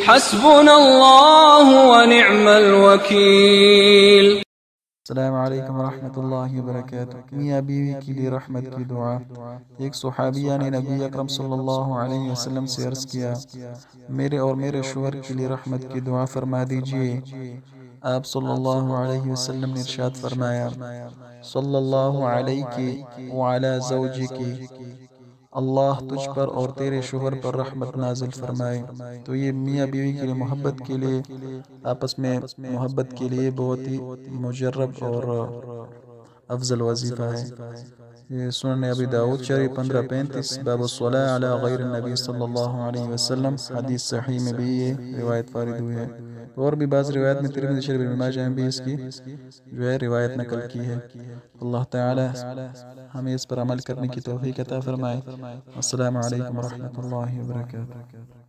हस्बुनल्लाहु व निअमल वकील। अस्सलामु अलैकुम वरहमतुल्लाहि वबरकातुहू। मियाँ बीवी के लिए रहमत की दुआ। एक सुहाबिया ने नबी अकरम सल्लल्लाहु अलैहि वसल्लम से अर्ज़ किया, मेरे और मेरे शोहर के लिए रहमत की दुआ फरमा दीजिए। आप सल्लल्लाहु अलैहि वसल्लम ने इरशाद फरमाया, सल्लल्लाहु अलैहि व अला ज़ौजिकी, अल्लाह तुझ पर और तेरे शोहर पर रहमत नाजिल फरमाए। तो ये मियाँ बीवी के लिए मोहब्बत के लिए, आपस में मोहब्बत के लिए बहुत ही मुजर्रब और अफजल वजीफ़ा है। ये सुनन अबी दाऊद शरीफ 1535 बाबुस्सलाह अला गैर नबी सल्लल्लाहु अलैहि वसल्लम, हदीस सही में भी ये रिवायत वारिद हुई है। तो और भी बाज़ रिवायत में तिरमिज़ी शरीफ इब्न माजा में भी इसकी जो है रिवायत नकल की है। अल्लाह ताला हमें इस पर अमल करने की तौफीक अता फरमाए। अस्सलामु अलैकुम व रहमतुल्लाहि व बरकातुहू।